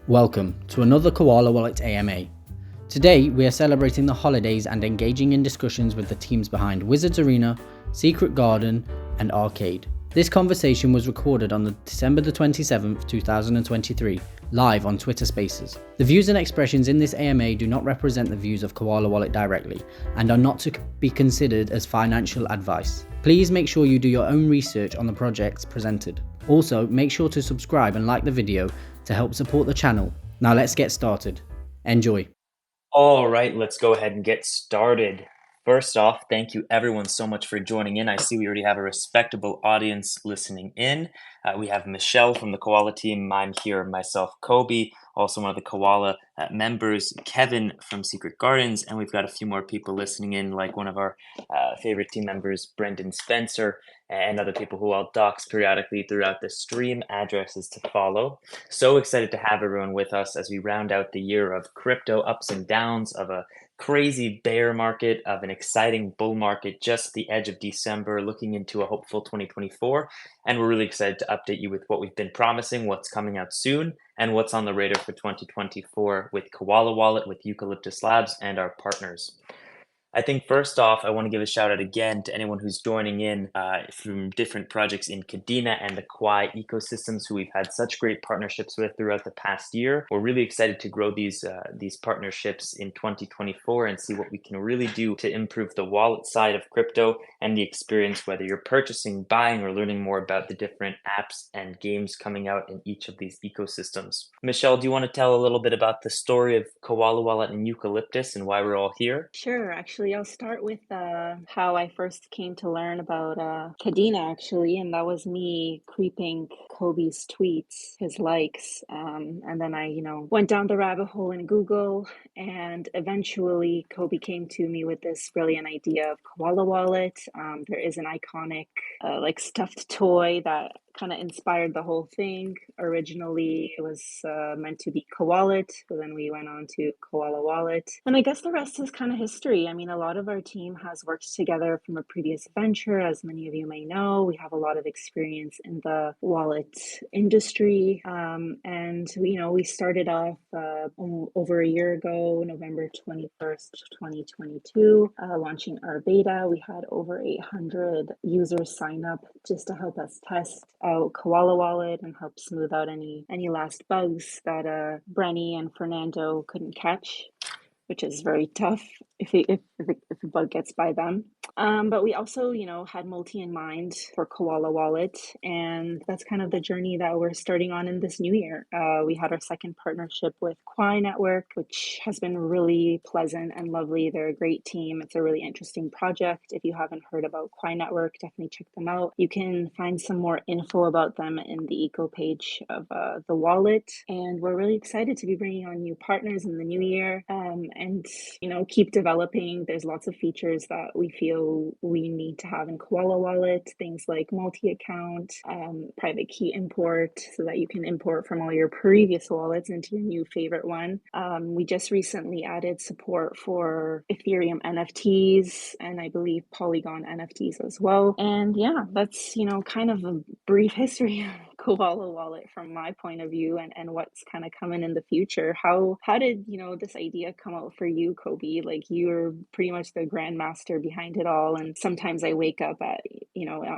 Welcome to another Koala Wallet AMA. Today we are celebrating the holidays and engaging in discussions with the teams behind Wizards Arena, Secret Garden and Arcade. This conversation was recorded on December 27th, 2023, live on Twitter Spaces. The views and expressions in this AMA do not represent the views of Koala Wallet directly and are not to be considered as financial advice. Please make sure you do your own research on the projects presented. Also, make sure to subscribe and like the video to help support the channel. Now let's get started. Enjoy. All right, let's go ahead and get started. First off, thank you everyone so much for joining in. I see we already have a respectable audience listening in. We have Michelle from the Koala team. I'm here, myself, Kobe, also one of the Koala members, Kevin from Secret Gardens, and we've got a few more people listening in, like one of our favorite team members, Brendan Spencer, and other people who I'll dox periodically throughout the stream, addresses to follow. So excited to have everyone with us as we round out the year of crypto ups and downs, of a crazy bear market, of an exciting bull market, just the edge of December, looking into a hopeful 2024. And we're really excited to update you with what we've been promising, what's coming out soon, and what's on the radar for 2024 with Koala Wallet, with Eucalyptus Labs, and our partners. I think first off, I want to give a shout out again to anyone who's joining in from different projects in Kadena and the Kwai ecosystems who we've had such great partnerships with throughout the past year. We're really excited to grow these partnerships in 2024 and see what we can really do to improve the wallet side of crypto and the experience, whether you're purchasing, buying, or learning more about the different apps and games coming out in each of these ecosystems. Michelle, do you want to tell a little bit about the story of Koala Wallet and Eucalyptus and why we're all here? Sure. Actually, I'll start with how I first came to learn about Kadena, actually, and that was me creeping Kobe's tweets, his likes, and then I, went down the rabbit hole in Google, and eventually Kobe came to me with this brilliant idea of Koala Wallet. There is an iconic, stuffed toy that kind of inspired the whole thing. Originally, it was meant to be Koalit, but then we went on to Koala Wallet. And I guess the rest is kind of history. I mean, a lot of our team has worked together from a previous venture. As many of you may know, we have a lot of experience in the wallet industry. And, we started off over a year ago, November 21st, 2022, launching our beta. We had over 800 users sign up just to help us test out Koala Wallet and help smooth out any last bugs that Brenny and Fernando couldn't catch, which is very tough if a bug gets by them. But we also, had Multi in mind for Koala Wallet, and that's kind of the journey that we're starting on in this new year. We had our second partnership with Kwai Network, which has been really pleasant and lovely. They're a great team. It's a really interesting project. If you haven't heard about Kwai Network, definitely check them out. You can find some more info about them in the eco page of the wallet, and we're really excited to be bringing on new partners in the new year, and keep developing. There's lots of features that we feel we need to have in Koala Wallet, things like multi-account, private key import, so that you can import from all your previous wallets into your new favorite one. We just recently added support for Ethereum NFTs and I believe Polygon NFTs as well. And yeah, that's, kind of a brief history of Koala Wallet from my point of view and what's kind of coming in the future. How did, this idea come out for you, Kobe? Like, you're pretty much the grandmaster behind it all. And sometimes I wake up at,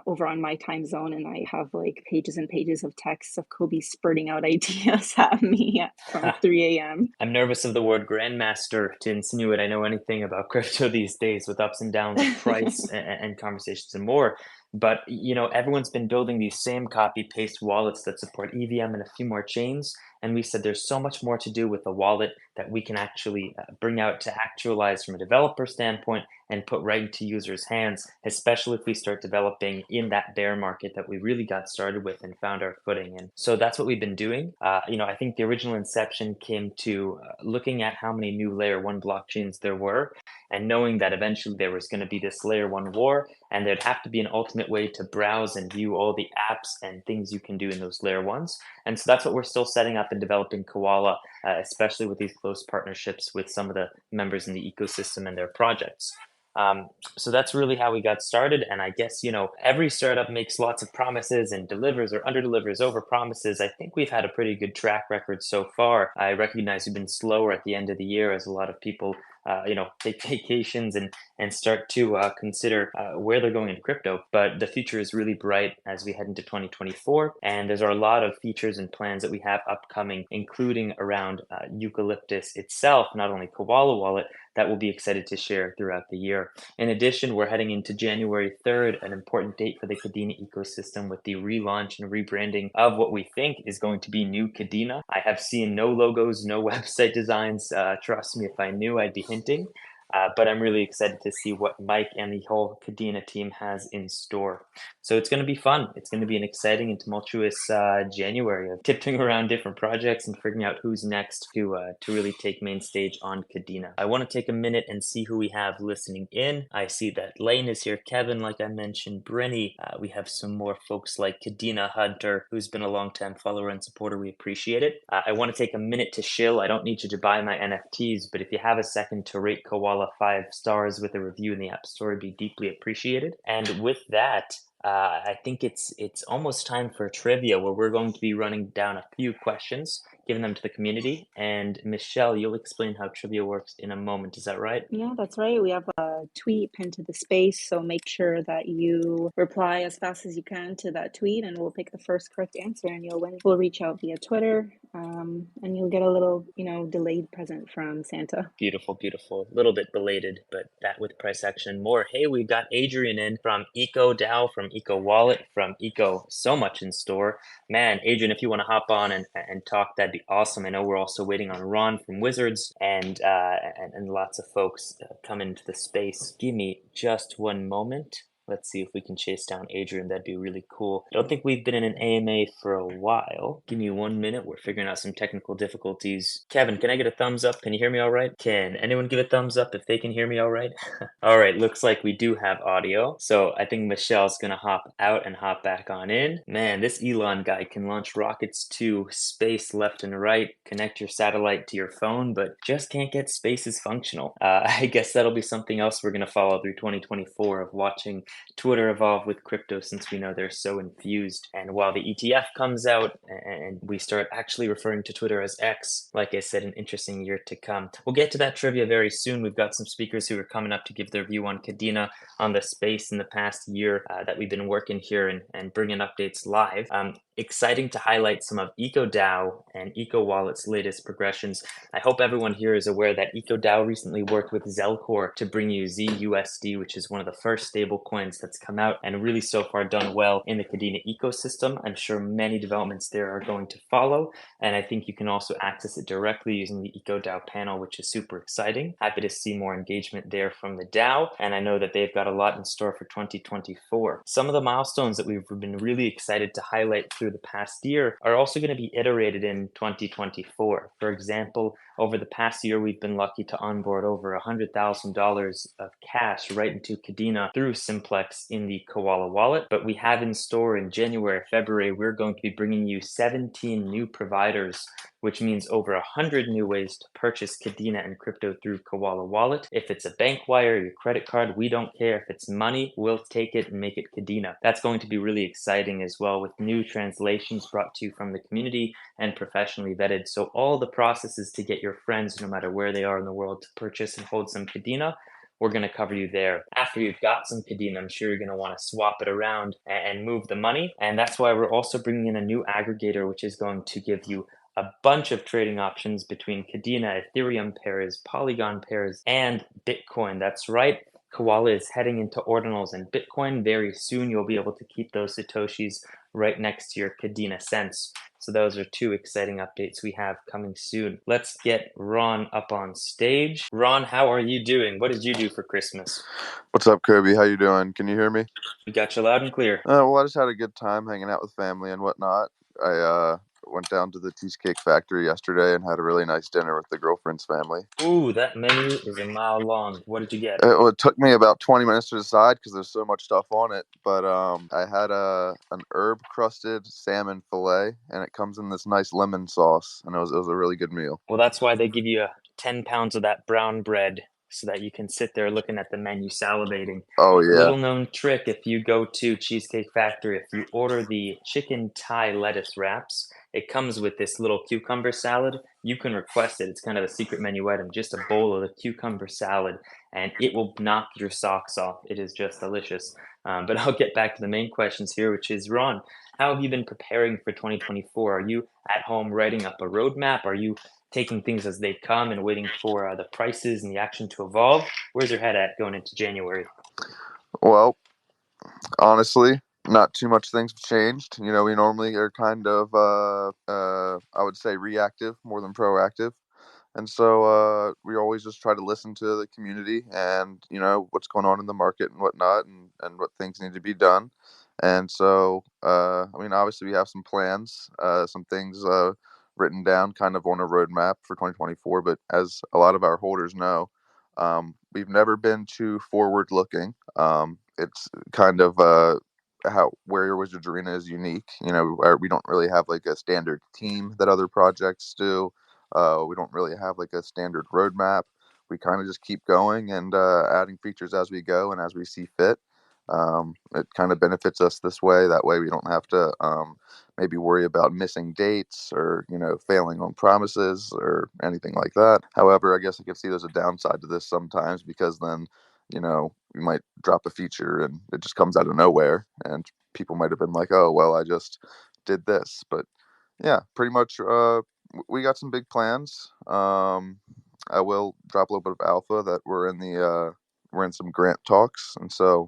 over on my time zone and I have like pages and pages of texts of Kobe spurting out ideas at me from 3 a.m. I'm nervous of the word grandmaster to insinuate I know anything about crypto these days, with ups and downs of price and conversations and more. But, everyone's been building these same copy paste wallets that support EVM and a few more chains. And we said there's so much more to do with a wallet that we can actually bring out to actualize from a developer standpoint and put right into users' hands, especially if we start developing in that bear market that we really got started with and found our footing in. So that's what we've been doing. I think the original inception came to looking at how many new layer one blockchains there were, and knowing that eventually there was going to be this layer one war, and there'd have to be an ultimate way to browse and view all the apps and things you can do in those layer ones. And so that's what we're still setting up and developing Koala, especially with these close partnerships with some of the members in the ecosystem and their projects. So that's really how we got started. And I guess, every startup makes lots of promises and delivers or under-delivers over promises. I think we've had a pretty good track record so far. I recognize we've been slower at the end of the year as a lot of people take vacations and start to consider where they're going in crypto. But the future is really bright as we head into 2024. And there's a lot of features and plans that we have upcoming, including around Eucalyptus itself, not only Koala Wallet, that we'll be excited to share throughout the year. In addition, we're heading into January 3rd, an important date for the Kadena ecosystem with the relaunch and rebranding of what we think is going to be new Kadena. I have seen no logos, no website designs. Trust me, if I knew, I'd be hinting. But I'm really excited to see what Mike and the whole Kadena team has in store. So it's going to be fun. It's going to be an exciting and tumultuous January of tiptoeing around different projects and figuring out who's next to really take main stage on Kadena. I want to take a minute and see who we have listening in. I see that Lane is here, Kevin, like I mentioned, Brenny. We have some more folks like Kadena Hunter, who's been a long-time follower and supporter. We appreciate it. I want to take a minute to shill. I don't need you to buy my NFTs, but if you have a second to rate Koala 5 stars with a review in the App Store, would be deeply appreciated. And with that, I think it's almost time for trivia, where we're going to be running down a few questions, giving them to the community. And Michelle, you'll explain how trivia works in a moment. Is that right? Yeah, that's right. We have a tweet pinned to the space, so make sure that you reply as fast as you can to that tweet, and we'll pick the first correct answer, and you'll win. We'll reach out via Twitter, and you'll get a little, delayed present from Santa. Beautiful, beautiful. A little bit belated, but that with price action and more. Hey, we've got Adrian in from EcoDAO, from Eco Wallet, from Eco. So much in store. Man, Adrian, if you want to hop on and talk, that'd be awesome. I know we're also waiting on Ron from Wizards and lots of folks come into the space. Give me just one moment. Let's see if we can chase down Adrian. That'd be really cool. I don't think we've been in an AMA for a while. Give me 1 minute. We're figuring out some technical difficulties. Kevin, can I get a thumbs up? Can you hear me all right? Can anyone give a thumbs up if they can hear me all right? All right, looks like we do have audio. So I think Michelle's going to hop out and hop back on in. Man, this Elon guy can launch rockets to space left and right, connect your satellite to your phone, but just can't get spaces functional. I guess that'll be something else we're going to follow through 2024 of watching Twitter evolve with crypto, since we know they're so infused. And while the ETF comes out and we start actually referring to Twitter as X, like I said, an interesting year to come. We'll get to that trivia very soon. We've got some speakers who are coming up to give their view on Kadena, on the space in the past year that we've been working here and bringing updates live. Exciting to highlight some of EcoDAO and EcoWallet's latest progressions. I hope everyone here is aware that EcoDAO recently worked with Zelcore to bring you ZUSD, which is one of the first stable coins that's come out and really so far done well in the Kadena ecosystem. I'm sure many developments there are going to follow, and I think you can also access it directly using the EcoDAO panel, which is super exciting. Happy to see more engagement there from the DAO, and I know that they've got a lot in store for 2024. Some of the milestones that we've been really excited to highlight through the past year are also going to be iterated in 2024. For example, over the past year, we've been lucky to onboard over $100,000 of cash right into Kadena through Simplex in the Koala Wallet. But we have in store in January, February, we're going to be bringing you 17 new providers, which means over 100 new ways to purchase Kadena and crypto through Koala Wallet. If it's a bank wire, your credit card, we don't care. If it's money, we'll take it and make it Kadena. That's going to be really exciting as well, with new translations brought to you from the community and professionally vetted. So all the processes to get your friends, no matter where they are in the world, to purchase and hold some Kadena, we're going to cover you there. After you've got some Kadena, I'm sure you're going to want to swap it around and move the money. And that's why we're also bringing in a new aggregator, which is going to give you a bunch of trading options between Kadena, Ethereum pairs, Polygon pairs, and Bitcoin. That's right. Koala is heading into ordinals and Bitcoin. Very soon, you'll be able to keep those Satoshis right next to your Kadena cents. So those are two exciting updates we have coming soon. Let's get Ron up on stage. Ron, how are you doing? What did you do for Christmas? What's up, Kirby? How you doing? Can you hear me? We got you loud and clear. Well, I just had a good time hanging out with family and whatnot. I went down to the Cheesecake Factory yesterday and had a really nice dinner with the girlfriend's family. Ooh, that menu is a mile long. What did you get? It took me about 20 minutes to decide because there's so much stuff on it. But I had an herb-crusted salmon fillet, and it comes in this nice lemon sauce, and it was a really good meal. Well, that's why they give you 10 pounds of that brown bread so that you can sit there looking at the menu salivating. Oh yeah. Little known trick, if you go to Cheesecake Factory, if you order the chicken Thai lettuce wraps, it comes with this little cucumber salad. You can request it. It's kind of a secret menu item, just a bowl of the cucumber salad, and it will knock your socks off. It is just delicious. But I'll get back to the main questions here, which is, Ron, how have you been preparing for 2024? Are you at home writing up a roadmap? Are you taking things as they come and waiting for the prices and the action to evolve? Where's your head at going into January? Well, honestly, not too much things have changed. You know, we normally are kind of, I would say, reactive more than proactive. And so we always just try to listen to the community and, you know, what's going on in the market and whatnot, and what things need to be done. And so, I mean, obviously we have some plans, some things written down kind of on a roadmap for 2024. But as a lot of our holders know, we've never been too forward looking. It's kind of how where Wizards Arena is unique. You know, we don't really have like a standard team that other projects do. We don't really have like a standard roadmap. We kind of just keep going and adding features as we go and as we see fit. It kind of benefits us this way. That way we don't have to maybe worry about missing dates or, you know, failing on promises or anything like that. However, I guess I could see there's a downside to this sometimes, because then, you know, we might drop a feature and it just comes out of nowhere and people might have been like, oh, well, I just did this. But yeah, pretty much we got some big plans. I will drop a little bit of alpha that we're in some grant talks, and so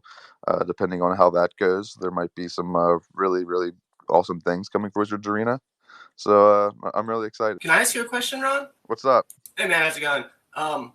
depending on how that goes, there might be some really really awesome things coming for Wizards Arena. So I'm really excited. Can I ask you a question, Ron? What's up? Hey man, how's it going?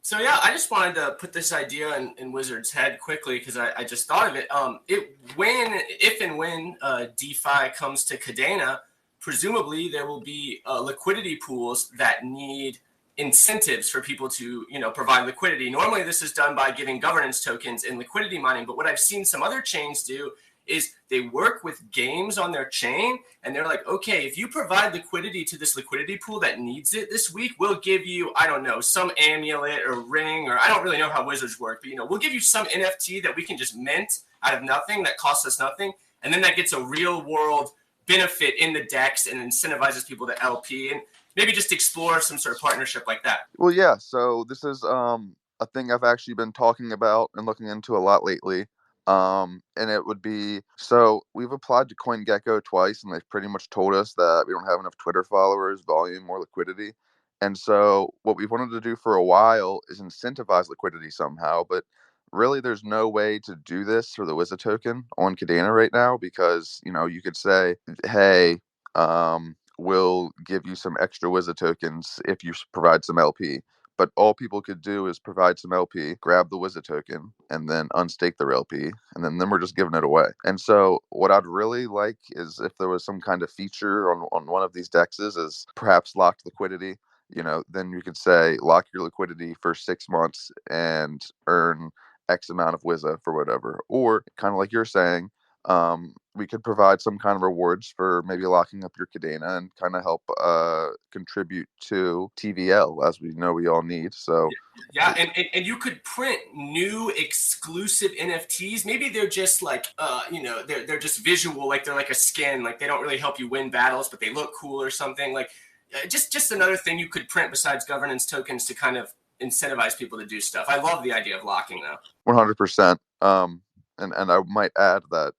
So yeah, I just wanted to put this idea in Wizard's head quickly because I just thought of it. If and when DeFi comes to Cadena, presumably there will be liquidity pools that need incentives for people to, you know, provide liquidity. Normally this is done by giving governance tokens and liquidity mining, but what I've seen some other chains do is they work with games on their chain and they're like, okay, if you provide liquidity to this liquidity pool that needs it this week, we'll give you, I don't know, some amulet or ring, or I don't really know how Wizards work, but, you know, we'll give you some NFT that we can just mint out of nothing that costs us nothing. And then that gets a real world benefit in the DEX and incentivizes people to LP, and maybe just explore some sort of partnership like that. Well, yeah. So this is a thing I've actually been talking about and looking into a lot lately. And it would be, so we've applied to CoinGecko twice, and they've pretty much told us that we don't have enough Twitter followers, volume, or liquidity. And so what we've wanted to do for a while is incentivize liquidity somehow, but really there's no way to do this for the WIZA token on Cadena right now, because, you know, you could say, hey, we'll give you some extra WIZA tokens if you provide some LP. But all people could do is provide some LP, grab the WIZA token, and then unstake their LP, and then we're just giving it away. And so what I'd really like is if there was some kind of feature on one of these dexes is perhaps locked liquidity. You know, then you could say lock your liquidity for 6 months and earn X amount of WIZA for whatever. Or kind of like you're saying, we could provide some kind of rewards for maybe locking up your Cadena and kind of help contribute to TVL, as we know we all need. So yeah, and you could print new exclusive NFTs. Maybe they're just like you know, they're just visual, like they're like a skin, like they don't really help you win battles, but they look cool or something. Like just another thing you could print besides governance tokens to kind of incentivize people to do stuff. I love the idea of locking though. 100%. And I might add that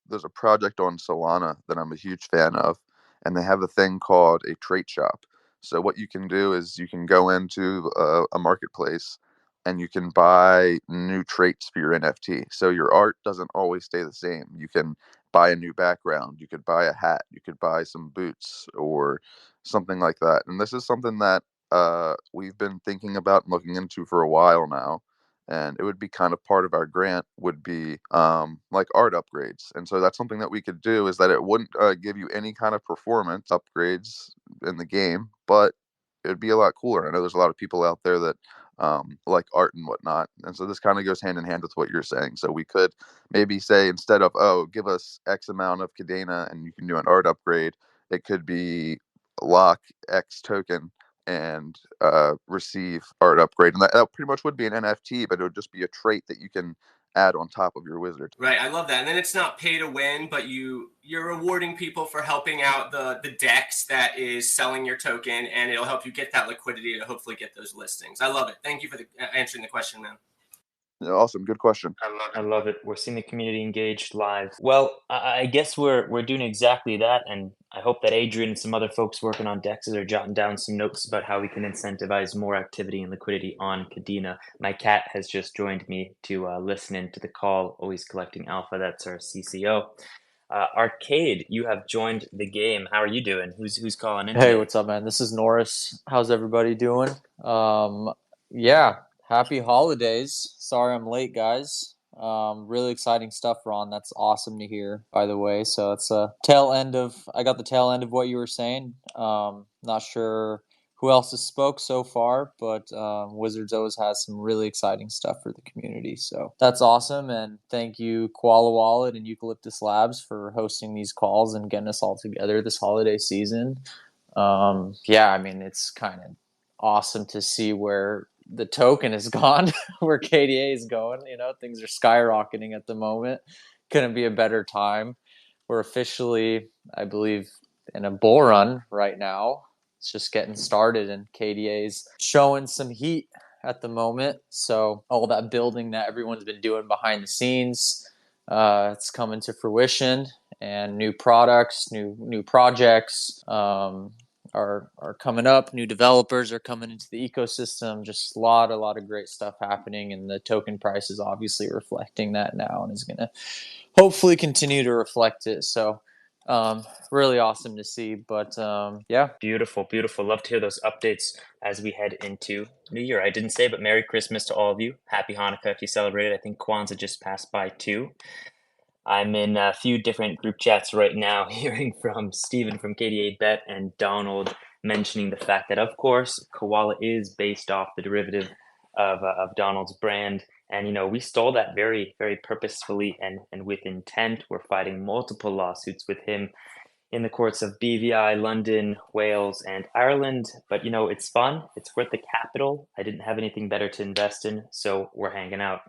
there's a project on Solana that I'm a huge fan of, and they have a thing called a trait shop. So what you can do is you can go into a marketplace and you can buy new traits for your NFT. So your art doesn't always stay the same. You can buy a new background, you could buy a hat, you could buy some boots or something like that. And this is something that we've been thinking about and looking into for a while now. And it would be kind of part of our grant would be like art upgrades. And so that's something that we could do, is that it wouldn't give you any kind of performance upgrades in the game, but it would be a lot cooler. I know there's a lot of people out there that like art and whatnot. And so this kind of goes hand in hand with what you're saying. So we could maybe say, instead of, oh, give us X amount of Cadena and you can do an art upgrade, it could be lock X token and receive art upgrade. And that pretty much would be an NFT, but it would just be a trait that you can add on top of your wizard. Right, I love that. And then it's not pay to win, but you're rewarding people for helping out the DEX that is selling your token, and it'll help you get that liquidity to hopefully get those listings. I love it. Thank you for answering the question, man. Yeah, awesome, good question. I love it. We're seeing the community engaged live. Well, I guess we're doing exactly that, and I hope that Adrian and some other folks working on DEXs are jotting down some notes about how we can incentivize more activity and liquidity on Kadena. My cat has just joined me to listen in to the call, always collecting alpha. That's our CCO. Arcade, you have joined the game. How are you doing? Who's calling in? Hey, what's up, man? This is Norris. How's everybody doing? Yeah, happy holidays. Sorry I'm late, guys. Really exciting stuff, Ron. That's awesome to hear, by the way. So it's I got the tail end of what you were saying. Not sure who else has spoke so far, but Wizards always has some really exciting stuff for the community. So that's awesome. And thank you, Koala Wallet and Eucalyptus Labs, for hosting these calls and getting us all together this holiday season. Yeah, I mean, it's kind of awesome to see where the token has gone, where KDA is going. Things are skyrocketing at the moment. Couldn't be a better time. We're officially, I believe, in a bull run right now. It's just getting started, and KDA is showing some heat at the moment. So all that building that everyone's been doing behind the scenes, it's coming to fruition, and new products, new projects are coming up. New developers are coming into the ecosystem. Just a lot of great stuff happening, and the token price is obviously reflecting that now, and is going to hopefully continue to reflect it. So really awesome to see. But yeah, beautiful. Love to hear those updates as we head into New Year. I didn't say, but Merry Christmas to all of you. Happy Hanukkah if you celebrated. I think Kwanzaa just passed by too. I'm in a few different group chats right now, hearing from Steven from KDA Bet and Donald mentioning the fact that, of course, Koala is based off the derivative of Donald's brand. And, we stole that very, very purposefully and with intent. We're fighting multiple lawsuits with him in the courts of BVI, London, Wales, and Ireland. But, it's fun. It's worth the capital. I didn't have anything better to invest in, so we're hanging out.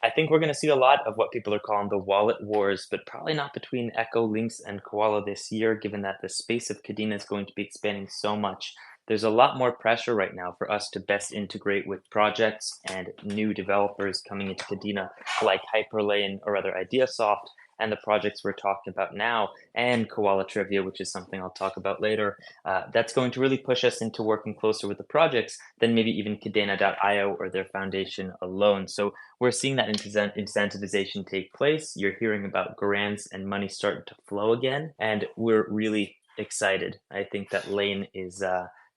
I think we're going to see a lot of what people are calling the wallet wars, but probably not between Echo, Lynx, and Koala this year, given that the space of Kadena is going to be expanding so much. There's a lot more pressure right now for us to best integrate with projects and new developers coming into Kadena, like Hyperlane or other Ideasoft, and the projects we're talking about now, and Koala Trivia, which is something I'll talk about later. That's going to really push us into working closer with the projects than maybe even Kadena.io or their foundation alone. So we're seeing that incentivization take place. You're hearing about grants and money starting to flow again, and we're really excited. I think that Lane is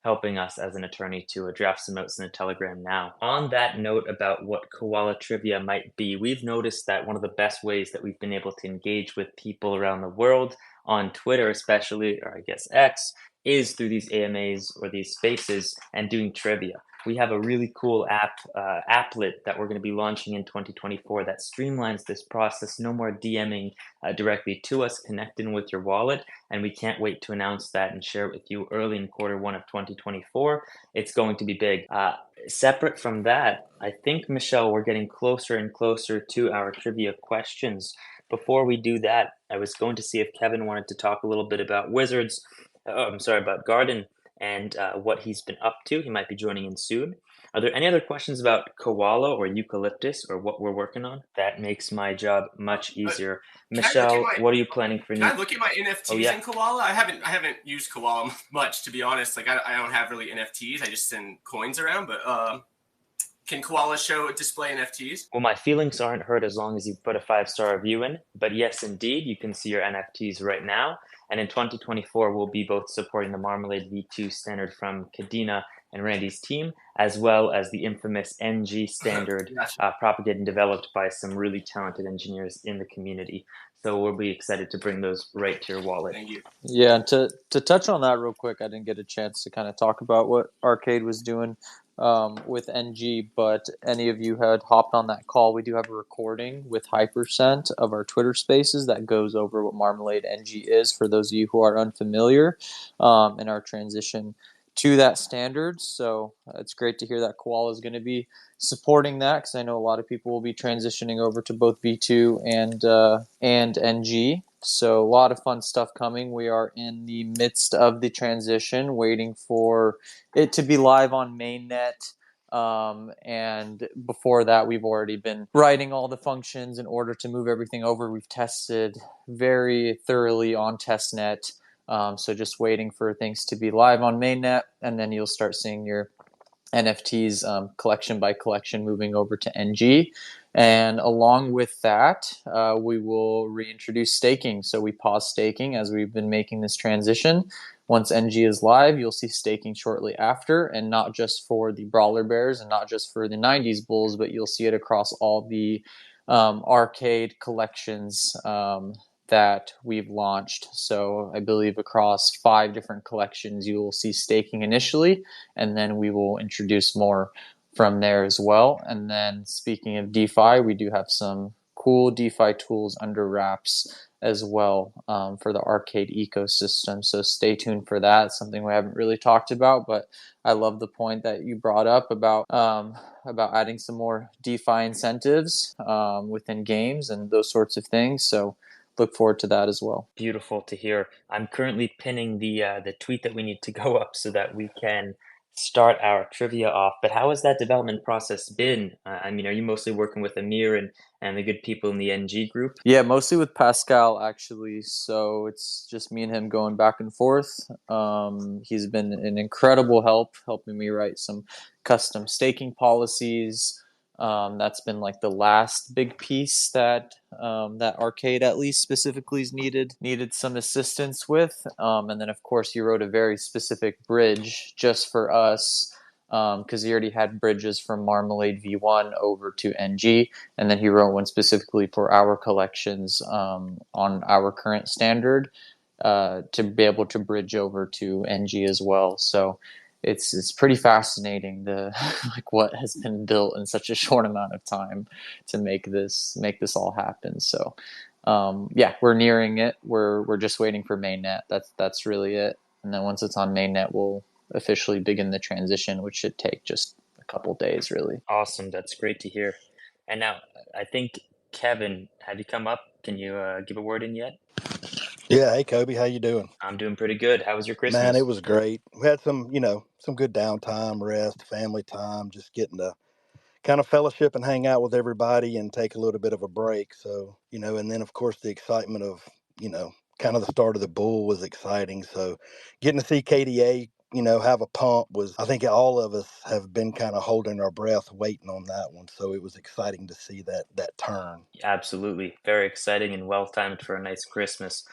helping us as an attorney to draft some notes in the Telegram now. On that note about what Koala Trivia might be, we've noticed that one of the best ways that we've been able to engage with people around the world, on Twitter especially, or I guess X, is through these AMAs or these spaces and doing trivia. We have a really cool applet that we're going to be launching in 2024 that streamlines this process. No more DMing directly to us, connecting with your wallet. And we can't wait to announce that and share it with you early in Q1 of 2024. It's going to be big. Separate from that, I think, Michelle, we're getting closer and closer to our trivia questions. Before we do that, I was going to see if Kevin wanted to talk a little bit about Wizards. About Garden and what he's been up to. He might be joining in soon. Are there any other questions about Koala or Eucalyptus or what we're working on? That makes my job much easier. Michelle, what are you planning for? Can I look at my NFTs in Koala? I haven't used Koala much, to be honest. Like I don't have really NFTs. I just send coins around. But can Koala display NFTs? Well, my feelings aren't hurt as long as you put a 5-star review in. But yes, indeed, you can see your NFTs right now. And in 2024, we'll be both supporting the Marmalade V2 standard from Kadena and Randy's team, as well as the infamous NG standard propagated and developed by some really talented engineers in the community. So we'll be excited to bring those right to your wallet. Thank you. Yeah, and to touch on that real quick, I didn't get a chance to kind of talk about what Arcade was doing with NG, but any of you had hopped on that call, we do have a recording with Hypercent of our Twitter Spaces that goes over what Marmalade NG is for those of you who are unfamiliar in our transition to that standard. So it's great to hear that Koala is going to be supporting that, because I know a lot of people will be transitioning over to both V2 and NG. So a lot of fun stuff coming. We are in the midst of the transition, waiting for it to be live on mainnet. And before that, we've already been writing all the functions in order to move everything over. We've tested very thoroughly on testnet. So just waiting for things to be live on mainnet, and then you'll start seeing your NFTs collection by collection moving over to NG. And along with that, we will reintroduce staking. So we pause staking as we've been making this transition. Once NG is live, you'll see staking shortly after, and not just for the Brawler Bears and not just for the 90s Bulls, but you'll see it across all the arcade collections that we've launched. So I believe across 5 different collections, you will see staking initially, and then we will introduce more from there as well. And then speaking of DeFi, we do have some cool DeFi tools under wraps as well for the arcade ecosystem. So stay tuned for that. It's something we haven't really talked about, but I love the point that you brought up about adding some more DeFi incentives within games and those sorts of things. So look forward to that as well. Beautiful to hear. I'm currently pinning the tweet that we need to go up so that we can start our trivia off. But how has that development process been? I mean, are you mostly working with Amir and the good people in the NG group? Yeah, mostly with Pascal, actually. So it's just me and him going back and forth. He's been an incredible help, helping me write some custom staking policies. That's been like the last big piece that that arcade at least specifically is needed some assistance with. And then of course he wrote a very specific bridge just for us, because he already had bridges from Marmalade V1 over to NG, and then he wrote one specifically for our collections on our current standard to be able to bridge over to NG as well. So it's pretty fascinating like what has been built in such a short amount of time to make this all happen. So yeah, we're nearing it. We're just waiting for mainnet. That's really it. And then once it's on mainnet, we'll officially begin the transition, which should take just a couple days, really. Awesome. That's great to hear. And now I think Kevin, have you come up? Can you give a word in yet? Yeah, hey Kobe, how you doing? I'm doing pretty good. How was your Christmas? Man, it was great. We had some good downtime, rest, family time, just getting to kind of fellowship and hang out with everybody and take a little bit of a break. So, and then of course the excitement of, kind of the start of the bull was exciting. So getting to see KDA, have a pump was, I think all of us have been kind of holding our breath, waiting on that one. So it was exciting to see that turn. Absolutely. Very exciting and well timed for a nice Christmas.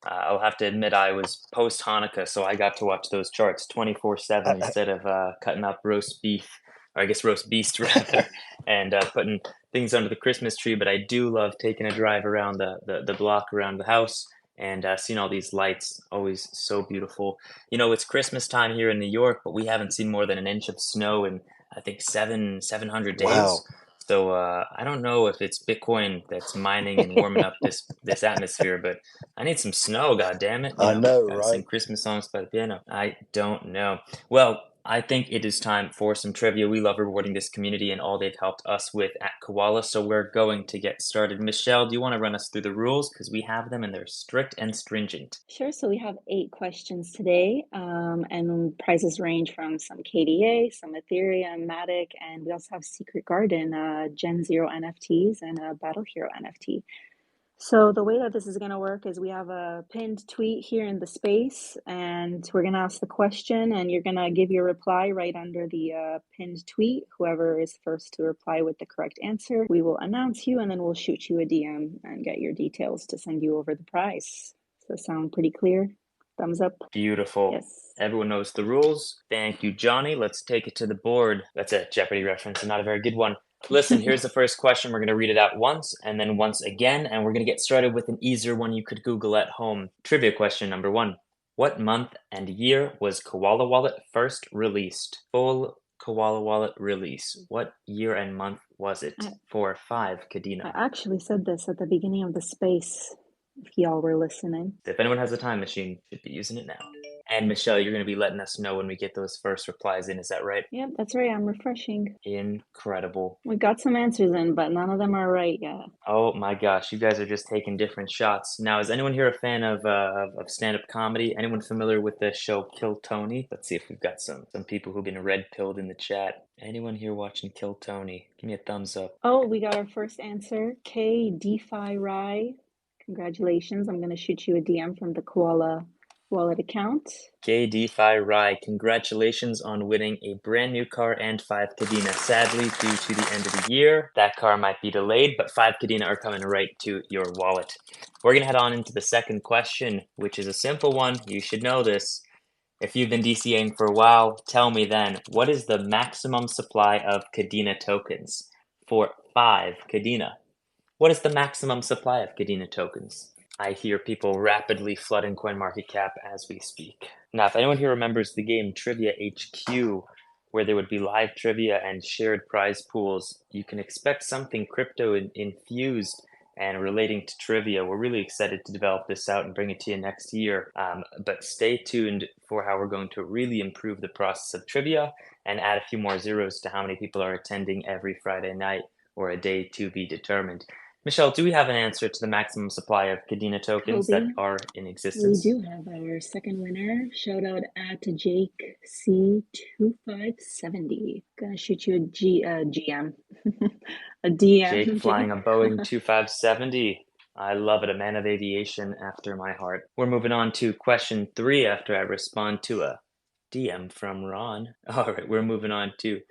I'll have to admit I was post Hanukkah, so I got to watch those charts 24/7 instead of cutting up roast beef, or I guess roast beast rather, and putting things under the Christmas tree. But I do love taking a drive around the block around the house and seeing all these lights. Always so beautiful. It's Christmas time here in New York, but we haven't seen more than an inch of snow in I think 700 days. Wow. So I don't know if it's Bitcoin that's mining and warming up this atmosphere, but I need some snow, God damn it! I know, Gotta sing right? Christmas songs by the piano. I don't know. Well, I think it is time for some trivia. We love rewarding this community and all they've helped us with at Koala, so we're going to get started. Michelle, do you want to run us through the rules? Because we have them and they're strict and stringent. Sure. So we have 8 questions today, and prizes range from some KDA, some Ethereum, Matic, and we also have Secret Garden, Gen Zero NFTs, and a Battle Hero NFT. So the way that this is going to work is we have a pinned tweet here in the space, and we're going to ask the question, and you're going to give your reply right under the pinned tweet. Whoever is first to reply with the correct answer, we will announce you, and then we'll shoot you a DM and get your details to send you over the prize. Does that sound pretty clear? Thumbs up. Beautiful. Yes. Everyone knows the rules. Thank you, Johnny. Let's take it to the board. That's a Jeopardy reference and not a very good one. Listen, here's the first question. We're going to read it out once and then once again, and we're going to get started with an easier one you could Google at home. Trivia question number 1. What month and year was Koala Wallet first released? Full Koala Wallet release. What year and month was it? 4 or 5, Kadena? I actually said this at the beginning of the space, if y'all were listening. If anyone has a time machine, should be using it now. And Michelle, you're going to be letting us know when we get those first replies in. Is that right? Yep, that's right. I'm refreshing. Incredible. We got some answers in, but none of them are right yet. Oh my gosh, you guys are just taking different shots. Now, is anyone here a fan of stand-up comedy? Anyone familiar with the show Kill Tony? Let's see if we've got some people who've been red-pilled in the chat. Anyone here watching Kill Tony? Give me a thumbs up. Oh, we got our first answer. K DeFi Rye. Congratulations. I'm going to shoot you a DM from the Koala Wallet account. Gay DeFi Rye, congratulations on winning a brand new car and 5 Kadena. Sadly, due to the end of the year, that car might be delayed, but 5 Kadena are coming right to your wallet. We're going to head on into the second question, which is a simple one. You should know this. If you've been DCAing for a while, tell me then, what is the maximum supply of Kadena tokens for 5 Kadena? What is the maximum supply of Kadena tokens? I hear people rapidly flooding CoinMarketCap as we speak. Now, if anyone here remembers the game Trivia HQ, where there would be live trivia and shared prize pools, you can expect something crypto infused and relating to trivia. We're really excited to develop this out and bring it to you next year. But stay tuned for how we're going to really improve the process of trivia and add a few more zeros to how many people are attending every Friday night or a day to be determined. Michelle, do we have an answer to the maximum supply of Kadena tokens that are in existence? We do have our second winner. Shout out at Jake C2570. Gonna shoot you a GM. A DM. Jake flying a Boeing 2570. I love it, a man of aviation after my heart. We're moving on to question 3 after I respond to a DM from Ron. All right, we're moving on to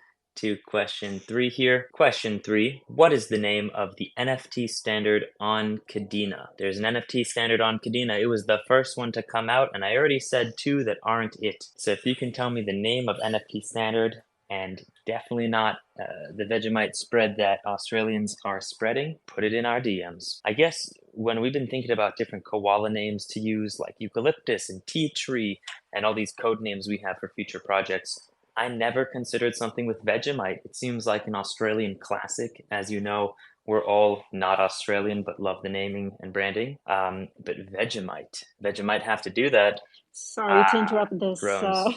question 3 here. Question 3, what is the name of the NFT standard on Kadena? There's an NFT standard on Kadena. It was the first one to come out, and I already said 2 that aren't it. So if you can tell me the name of NFT standard, and definitely not the Vegemite spread that Australians are spreading, put it in our DMs. I guess when we've been thinking about different koala names to use, like eucalyptus and tea tree, and all these code names we have for future projects, I never considered something with Vegemite. It seems like an Australian classic. As you know, we're all not Australian, but love the naming and branding. But Vegemite have to do that. Sorry to interrupt this sprout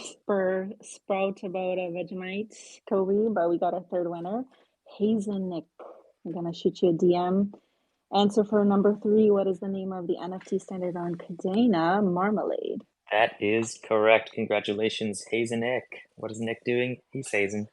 about Vegemite, Kobe, but we got a third winner. Hazen Nick. I'm going to shoot you a DM. Answer for number 3. What is the name of the NFT standard on Kadena? Marmalade. That is correct. Congratulations, Hazen Nick. What is Nick doing? He's hazing.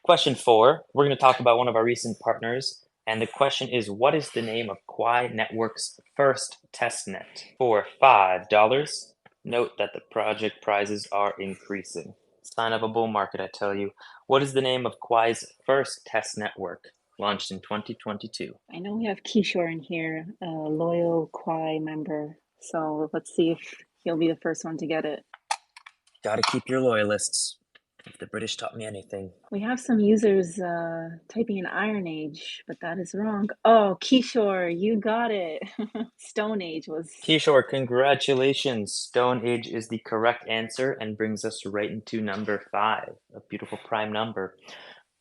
Question 4. We're going to talk about one of our recent partners. And the question is, what is the name of Kwai Network's first testnet? For $5. Note that the project prizes are increasing. Sign of a bull market, I tell you. What is the name of Kwai's first test network, launched in 2022? I know we have Kishore in here, a loyal Kwai member. So let's see if he'll be the first one to get it. Gotta keep your loyalists. If the British taught me anything. We have some users typing in Iron Age, but that is wrong. Oh, Kishore, you got it. Stone Age was... Kishore, congratulations. Stone Age is the correct answer and brings us right into number 5, a beautiful prime number.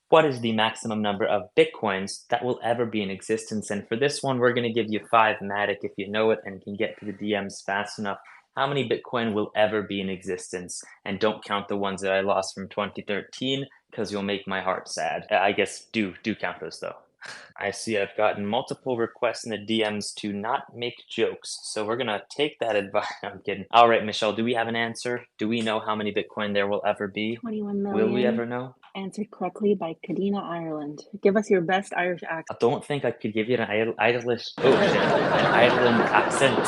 What is the maximum number of Bitcoins that will ever be in existence? And for this one, we're going to give you 5 Matic if you know it and can get to the DMs fast enough. How many Bitcoin will ever be in existence? And don't count the ones that I lost from 2013 because you'll make my heart sad. I guess do count those though. I see I've gotten multiple requests in the DMs to not make jokes. So we're going to take that advice. I'm kidding. All right, Michelle, do we have an answer? Do we know how many Bitcoin there will ever be? 21 million. Will we ever know? Answered correctly by Kadena, Ireland. Give us your best Irish accent. I don't think I could give you an Irish, an Ireland accent.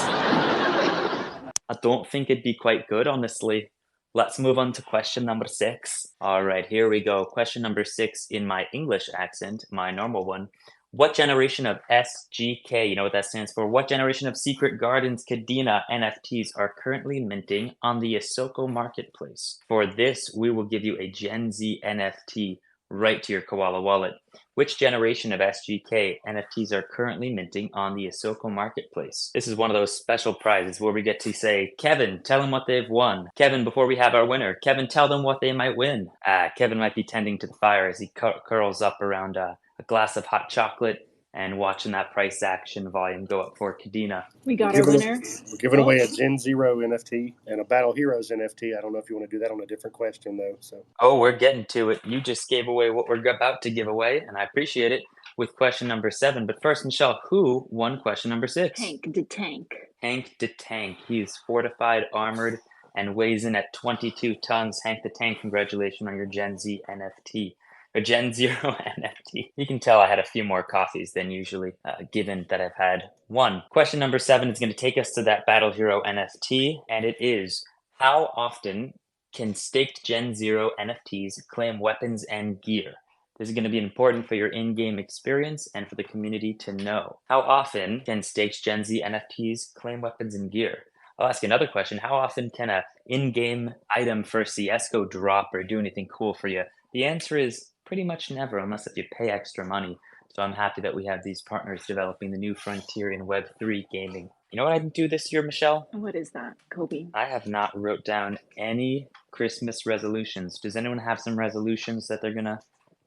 I don't think it'd be quite good, honestly. Let's move on to question number 6. All right, here we go. Question number 6 in my English accent, my normal one. What generation of SGK, you know what that stands for? What generation of Secret Gardens Kadena NFTs are currently minting on the Isoko marketplace? For this, we will give you a Gen Z NFT right to your Koala Wallet. Which generation of SGK NFTs are currently minting on the Isoko marketplace? This is one of those special prizes where we get to say, Kevin, tell them what they've won. Kevin, before we have our winner, Kevin, tell them what they might win. Kevin might be tending to the fire as he curls up around a glass of hot chocolate and watching that price action volume go up for Kadena. We got our winner. We're giving away a Gen Zero NFT and a Battle Heroes NFT. I don't know if you want to do that on a different question, though. So. Oh, we're getting to it. You just gave away what we're about to give away, and I appreciate it, with question number 7. But first, Michelle, who won question number 6? Hank the Tank. Hank the Tank. He's fortified, armored, and weighs in at 22 tons. Hank the Tank, congratulations on your Gen Z NFT. Or Gen Zero NFT. You can tell I had a few more coffees than usually, given that I've had one. Question number 7 is going to take us to that Battle Hero NFT, and it is, how often can staked Gen Zero NFTs claim weapons and gear? This is going to be important for your in-game experience and for the community to know. How often can staked Gen Z NFTs claim weapons and gear? I'll ask you another question. How often can an in-game item for CSGO drop or do anything cool for you? The answer is pretty much never, unless if you pay extra money. So I'm happy that we have these partners developing the new frontier in Web3 gaming. You know what I didn't do this year, Michelle? What is that, Kobe? I have not wrote down any Christmas resolutions. Does anyone have some resolutions that they're going to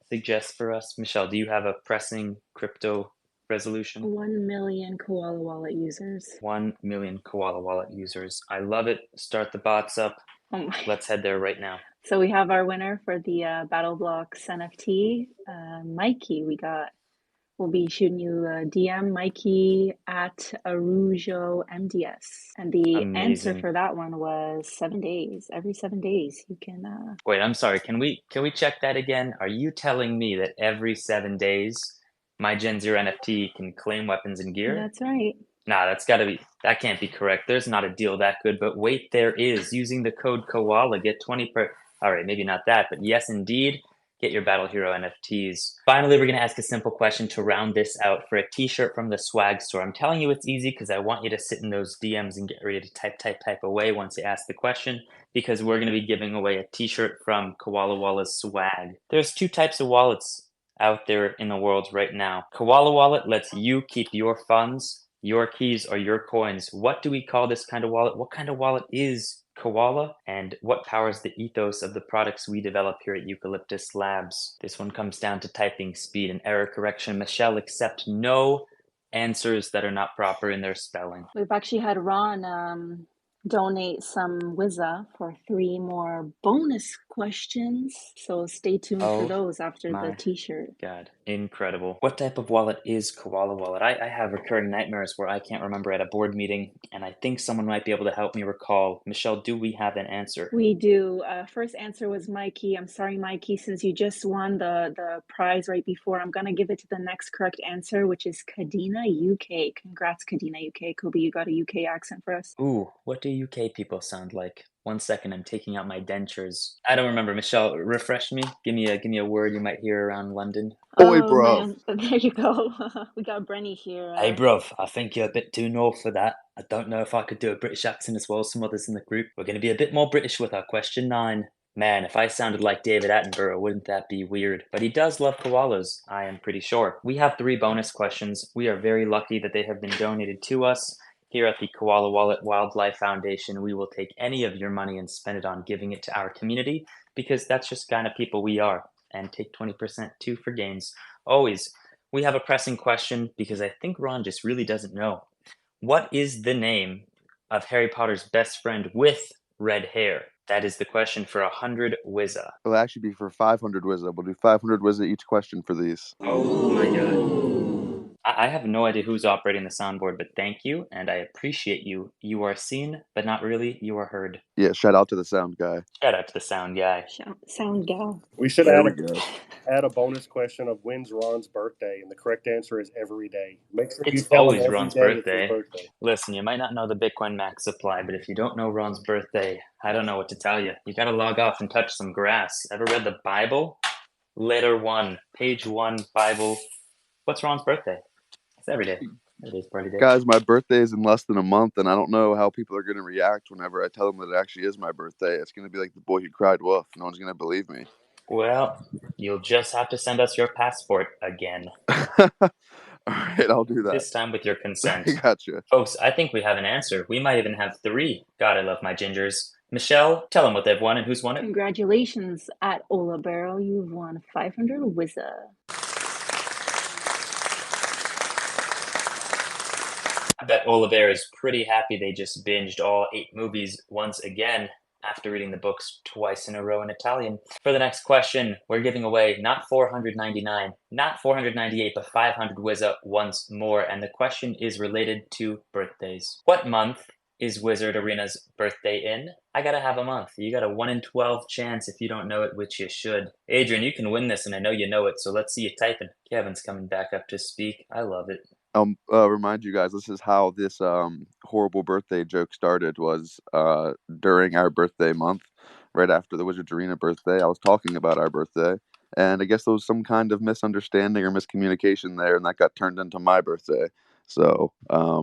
suggest for us? Michelle, do you have a pressing crypto resolution? 1 million Koala Wallet users. 1 million Koala Wallet users. I love it. Start the bots up. Oh my. Let's head there right now. So we have our winner for the Battle Blocks NFT, Mikey. We'll be shooting you a DM, Mikey at Arujo MDS. And the Amazing. answer for that one was 7 days. Every 7 days you can Wait, I'm sorry. Can we check that again? Are you telling me that every 7 days my Gen Zero NFT can claim weapons and gear? That's right. Nah, that can't be correct. There's not a deal that good, but wait, there is. Using the code Koala, get 20 all right, maybe not that, but yes, indeed, get your Battle Hero NFTs. Finally, we're going to ask a simple question to round this out for a t-shirt from the swag store. I'm telling you it's easy because I want you to sit in those DMs and get ready to type away once you ask the question, because we're going to be giving away a t-shirt from Koala Wallet's swag. There's 2 types of wallets out there in the world right now. Koala Wallet lets you keep your funds, your keys, or your coins. What do we call this kind of wallet? What kind of wallet is Koala, and what powers the ethos of the products we develop here at Eucalyptus Labs? This one comes down to typing speed and error correction. Michelle, accept no answers that are not proper in their spelling. We've actually had Ron donate some Wizza for 3 more bonus questions. So stay tuned for those after the t-shirt. God, incredible. What type of wallet is Koala Wallet? I have recurring nightmares where I can't remember at a board meeting, and I think someone might be able to help me recall. Michelle, do we have an answer? We do. First answer was Mikey. I'm sorry, Mikey, since you just won the prize right before, I'm going to give it to the next correct answer, which is Kadena UK. Congrats, Kadena UK. Kobe, you got a UK accent for us. Ooh, what do UK people sound like? 1 second, I'm taking out my dentures. I don't remember. Michelle, refresh me. Give me a word you might hear around London. Oi, bro. Man. There you go. We got Brenny here. Hey, bruv, I think you're a bit too north for that. I don't know if I could do a British accent as well as some others in the group. We're going to be a bit more British with our question 9. Man, if I sounded like David Attenborough, wouldn't that be weird? But he does love koalas, I am pretty sure. We have 3 bonus questions. We are very lucky that they have been donated to us. Here at the Koala Wallet Wildlife Foundation, we will take any of your money and spend it on giving it to our community, because that's just kind of people we are, and take 20% too for gains. Always. We have a pressing question because I think Ron just really doesn't know. What is the name of Harry Potter's best friend with red hair? That is the question for 100 Wizza. It'll actually be for 500 Wizza. We'll do 500 Wizza each question for these. Oh my god. I have no idea who's operating the soundboard, but thank you, and I appreciate you. You are seen, but not really. You are heard. Yeah, shout out to the sound guy. Shout out to the sound guy. Sound gal. We should add a bonus question of when's Ron's birthday, and the correct answer is every day. Make sure It's you tell always him every Ron's day it's his birthday. birthday. Listen, you might not know the Bitcoin Max supply, but if you don't know Ron's birthday, I don't know what to tell you. You gotta log off and touch some grass. Ever read the Bible? Letter 1, page 1, Bible. What's Ron's birthday? It's every day. It is party day. Guys, my birthday is in less than a month, and I don't know how people are going to react whenever I tell them that it actually is my birthday. It's going to be like the boy who cried wolf. No one's going to believe me. Well, you'll just have to send us your passport again. All right, I'll do that. This time with your consent. I gotcha. Folks, I think we have an answer. We might even have 3. God, I love my gingers. Michelle, tell them what they've won and who's won it. Congratulations at Ola Barrel. You've won 500 Wizza. I bet Oliver is pretty happy they just binged all 8 movies once again after reading the books twice in a row in Italian. For the next question, we're giving away not 499, not 498, but 500 Wizza once more. And the question is related to birthdays. What month is Wizard Arena's birthday in? I gotta have a month. You got a 1 in 12 chance if you don't know it, which you should. Adrian, you can win this, and I know you know it, so let's see you typing. Kevin's coming back up to speak. I love it. Remind you guys, this is how this horrible birthday joke started. Was during our birthday month, right after the Wizards Arena birthday. I was talking about our birthday, and I guess there was some kind of misunderstanding or miscommunication there, and that got turned into my birthday. So a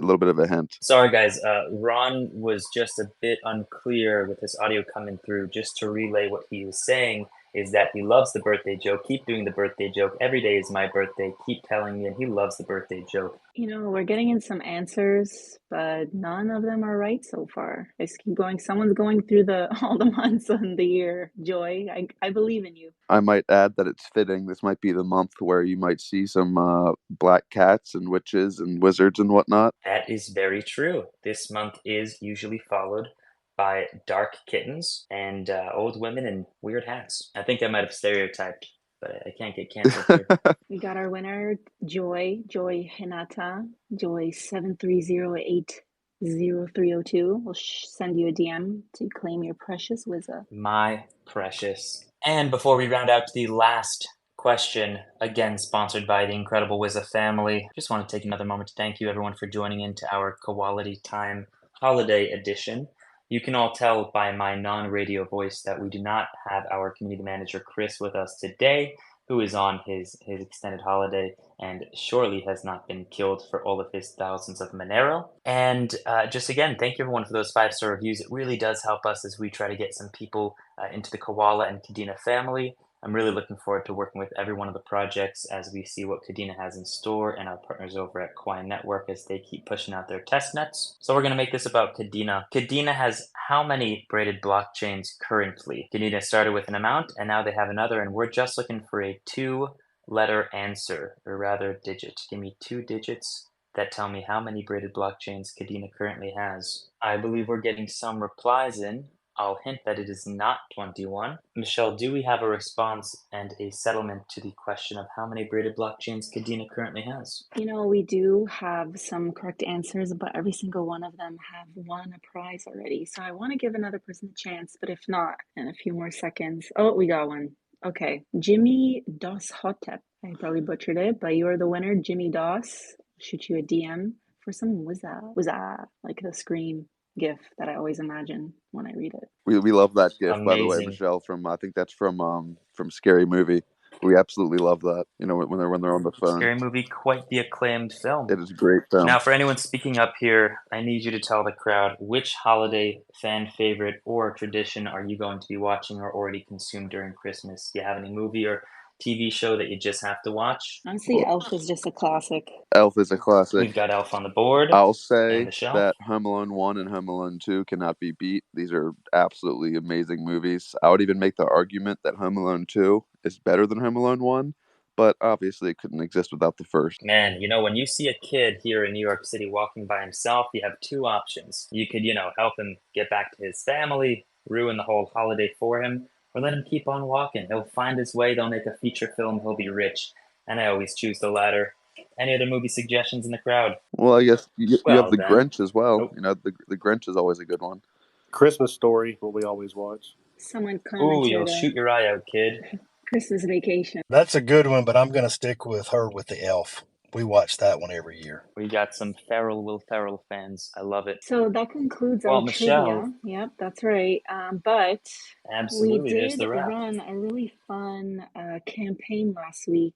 little bit of a hint. Sorry, guys. Ron was just a bit unclear with his audio coming through. Just to relay what he was saying is that he loves the birthday joke. Keep doing the birthday joke. Every day is my birthday. Keep telling me, and he loves the birthday joke. You know, we're getting in some answers, but none of them are right so far. Let's keep going. Someone's going through all the months in the year. Joy, I believe in you. I might add that it's fitting. This might be the month where you might see some black cats and witches and wizards and whatnot. That is very true. This month is usually followed by dark kittens and old women in weird hats. I think I might have stereotyped, but I can't get canceled here. We got our winner, Joy Hinata, Joy 730800302. We'll send you a DM to claim your precious Wizza. My precious. And before we round out to the last question, again sponsored by the incredible Wizza family, just want to take another moment to thank you everyone for joining into our Koality Time Holiday Edition. You can all tell by my non-radio voice that we do not have our community manager Chris with us today, who is on his extended holiday and surely has not been killed for all of his thousands of Monero. And just again, thank you everyone for those 5-star reviews. It really does help us as we try to get some people into the Koala and Kadena family. I'm really looking forward to working with every one of the projects as we see what Kadena has in store and our partners over at Koala Network as they keep pushing out their test nets. So we're going to make this about Kadena. Kadena has how many braided blockchains currently? Kadena started with an amount and now they have another, and we're just looking for a 2-letter answer, or rather digit. Give me 2 digits that tell me how many braided blockchains Kadena currently has. I believe we're getting some replies in. I'll hint that it is not 21. Michelle, do we have a response and a settlement to the question of how many braided blockchains Kadena currently has? You know, we do have some correct answers, but every single one of them have won a prize already. So I want to give another person a chance, but if not, in a few more seconds. Oh, we got one. Okay, Jimmy Dos Hotep. I probably butchered it, but you're the winner, Jimmy Dos. Shoot you a DM for some Wizza, like the scream GIF that I always imagine when I read it. We love that GIF, Amazing. by the way, Michelle. I think that's from Scary Movie. We absolutely love that. You know, when they're on the phone. Scary Movie, quite the acclaimed film. It is a great film. Now, for anyone speaking up here, I need you to tell the crowd which holiday fan favorite or tradition are you going to be watching or already consumed during Christmas? Do you have any movie or TV show that you just have to watch? Honestly, Elf is just a classic. Elf is a classic. We've got Elf on the board. I'll say and the shelf. that Home Alone 1 and Home Alone 2 cannot be beat. These are absolutely amazing movies. I would even make the argument that Home Alone 2 is better than Home Alone 1, but obviously it couldn't exist without the first. Man, you know, when you see a kid here in New York City walking by himself, you have 2 options. You could, help him get back to his family, ruin the whole holiday for him, or let him keep on walking. He'll find his way, they'll make a feature film, he'll be rich. And I always choose the latter. Any other movie suggestions in the crowd? Well, I guess you have the then. Grinch as well. Oh. The Grinch is always a good one. Christmas Story, what we always watch. Someone commented. Ooh, you'll shoot your eye out, kid. Christmas Vacation. That's a good one, but I'm going to stick with her with the elf. We watch that one every year. We got some Will Ferrell fans. I love it. So that concludes our Michelle. trivia. Yep, that's right. But Absolutely, we there's did the wrap. run a really fun campaign last week,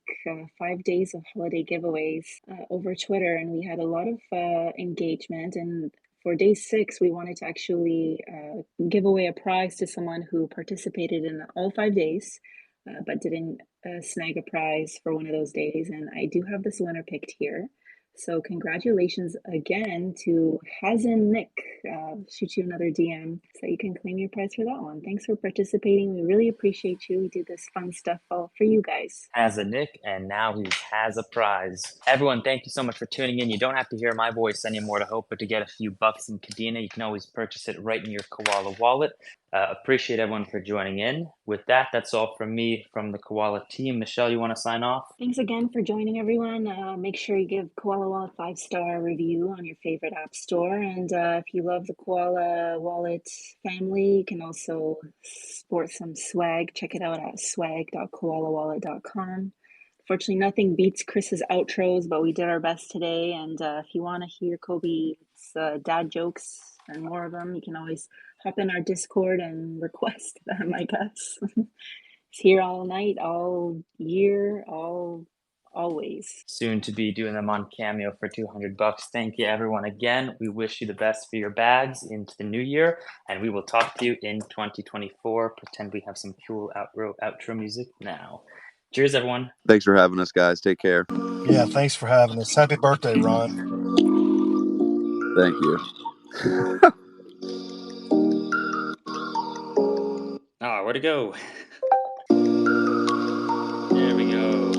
5 days of holiday giveaways over Twitter, and we had a lot of engagement. And for day 6, we wanted to actually give away a prize to someone who participated in all 5 days, but didn't snag a prize for one of those days. And I do have this winner picked here. So congratulations again to Hazen Nick. Shoot you another DM so you can claim your prize for that one. Thanks for participating. We really appreciate you. We do this fun stuff all for you guys. Has a Nick, and now he has a prize. Everyone, thank you so much for tuning in. You don't have to hear my voice anymore to hope, but to get a few bucks in Kadena, you can always purchase it right in your Koala wallet. Appreciate everyone for joining in. With that, that's all from me from the Koala team. Michelle, you want to sign off? Thanks again for joining, everyone. Make sure you give Koala Wallet a 5-star review on your favorite app store. And if you love the Koala Wallet family, you can also sport some swag. Check it out at swag.koalawallet.com. Fortunately, nothing beats Chris's outros, but we did our best today. And if you want to hear Kobe's dad jokes and more of them, you can always hop in our Discord and request them, I guess. It's here all night, all year, always. Soon to be doing them on Cameo for $200. Thank you, everyone, again. We wish you the best for your bags into the new year, and we will talk to you in 2024. Pretend we have some cool outro music now. Cheers, everyone. Thanks for having us, guys. Take care. Yeah, thanks for having us. Happy birthday, Ron. Thank you. Oh, where'd it go? There we go.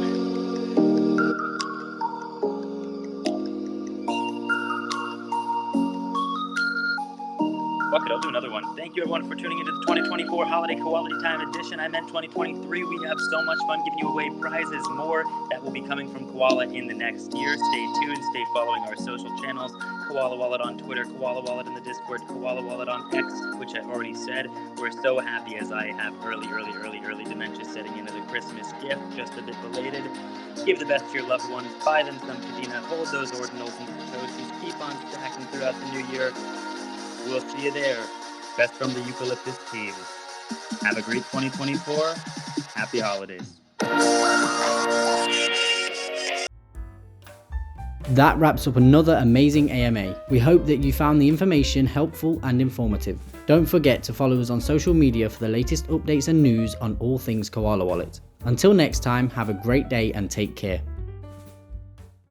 Fuck it, I'll do another one. Thank you, everyone, for tuning into the 2024 Holiday Koality Time Edition. I meant 2023. We have so much fun giving you away prizes. More that will be coming from Koala in the next year. Stay tuned. Stay following our social channels. Koala Wallet on Twitter, Koala Wallet in the Discord, Koala Wallet on X, which I've already said. We're so happy as I have early dementia setting into the Christmas gift, just a bit belated. Give the best to your loved ones. Buy them some Kadena. Hold those ordinals and satoshis. Keep on stacking throughout the new year. We'll see you there. Best from the Eucalyptus team. Have a great 2024. Happy holidays. That wraps up another amazing AMA. We hope that you found the information helpful and informative. Don't forget to follow us on social media for the latest updates and news on all things Koala Wallet. Until next time, have a great day and take care.